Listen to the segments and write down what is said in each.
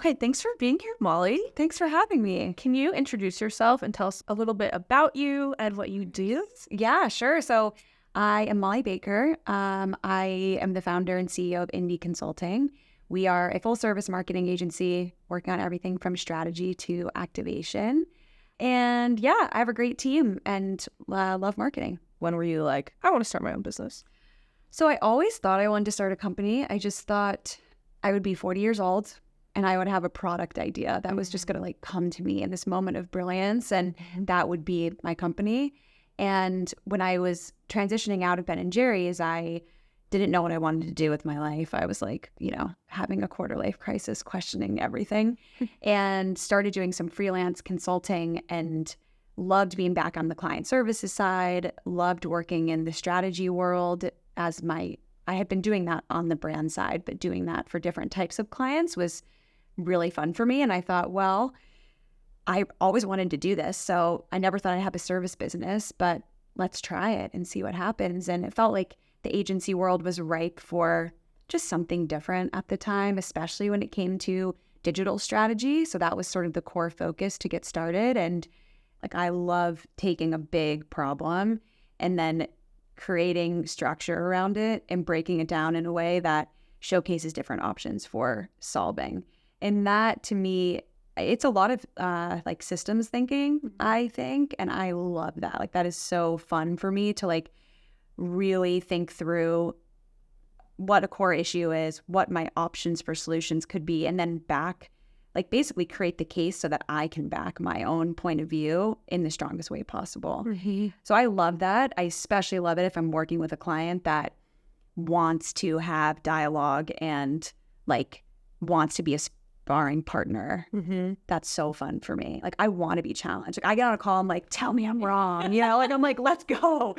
Okay, thanks for being here, Molly. Thanks for having me. Can you introduce yourself and tell us a little bit about you and what you do? Yeah, sure. So I am Molly Baker. I am the founder and CEO of Indie Consulting. We are a full service marketing agency working on everything from strategy to activation. And yeah, I have a great team and love marketing. When were you like, I want to start my own business? So I always thought I wanted to start a company. I just thought I would be 40 years old and I would have a product idea that was just going to like come to me in this moment of brilliance, and that would be my company. And when I was transitioning out of Ben & Jerry's, I didn't know what I wanted to do with my life. I was like, having a quarter life crisis, questioning everything, and started doing some freelance consulting and loved being back on the client services side, loved working in the strategy world I had been doing that on the brand side, but doing that for different types of clients was really fun for me. And I thought, well, I always wanted to do this. So I never thought I'd have a service business, but let's try it and see what happens. And it felt like the agency world was ripe for just something different at the time, especially when it came to digital strategy. So that was sort of the core focus to get started. And like, I love taking a big problem and then creating structure around it and breaking it down in a way that showcases different options for solving. And that, to me, it's a lot of like systems thinking, I think, and I love that. Like, that is so fun for me to like really think through what a core issue is, what my options for solutions could be, and then basically create the case so that I can back my own point of view in the strongest way possible. Mm-hmm. So I love that. I especially love it if I'm working with a client that wants to have dialogue and like wants to be a sparring partner. Mm-hmm. That's so fun for me. Like, I want to be challenged. Like, I get on a call, I'm like, tell me I'm wrong. Like, I'm like, let's go.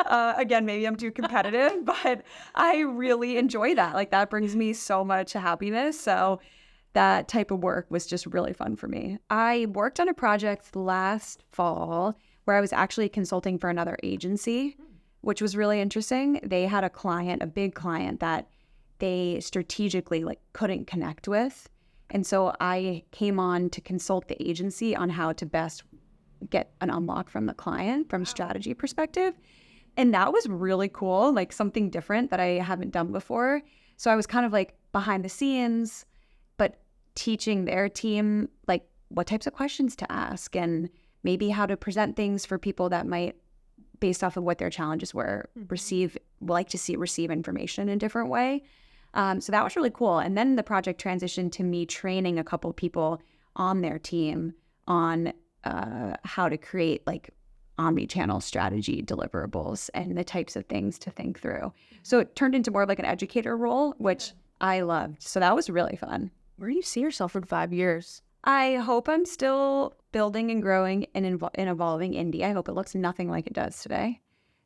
Again, maybe I'm too competitive, but I really enjoy that. Like, that brings me so much happiness. So that type of work was just really fun for me. I worked on a project last fall where I was actually consulting for another agency, which was really interesting. They had a big client that they strategically like couldn't connect with. And so I came on to consult the agency on how to best get an unlock from the client from a strategy perspective. And that was really cool, like something different that I haven't done before. So I was kind of like behind the scenes, but teaching their team like what types of questions to ask and maybe how to present things for people that might, based off of what their challenges were, receive information in a different way. So that was really cool. And then the project transitioned to me training a couple people on their team on how to create like omni-channel strategy deliverables and the types of things to think through. So it turned into more of like an educator role, which I loved. So that was really fun. Where do you see yourself in 5 years? I hope I'm still building and growing and evolving Indie. I hope it looks nothing like it does today.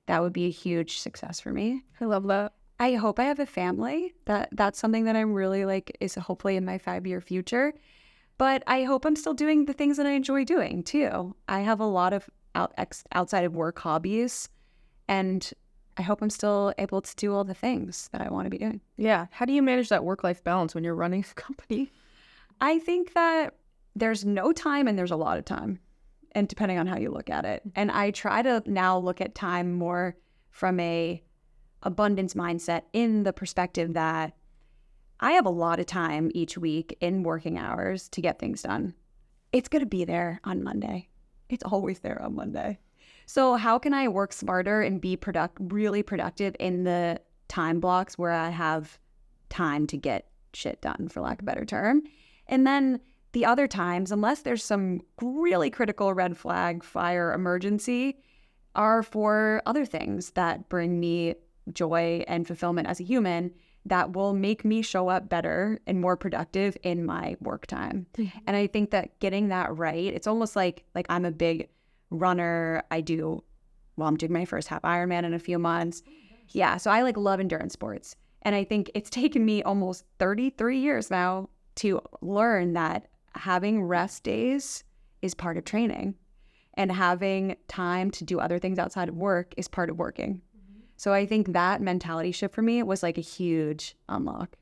That would be a huge success for me. I love that. I hope I have a family. That's something that I'm really like is hopefully in my 5-year future. But I hope I'm still doing the things that I enjoy doing too. I have a lot of outside of work hobbies, and I hope I'm still able to do all the things that I want to be doing. Yeah. How do you manage that work-life balance when you're running a company? I think that there's no time and there's a lot of time, and depending on how you look at it. And I try to now look at time more from a abundance mindset, in the perspective that I have a lot of time each week in working hours to get things done. It's going to be there on Monday. It's always there on Monday. So how can I work smarter and be really productive in the time blocks where I have time to get shit done, for lack of a better term? And then the other times, unless there's some really critical red flag fire emergency, are for other things that bring me joy and fulfillment as a human that will make me show up better and more productive in my work time. Mm-hmm. And I think that getting that right, it's almost like I'm a big runner. I'm doing my first half Ironman in a few months. Yeah, so I like love endurance sports. And I think it's taken me almost 33 years now to learn that having rest days is part of training, and having time to do other things outside of work is part of working. So I think that mentality shift for me was like a huge unlock.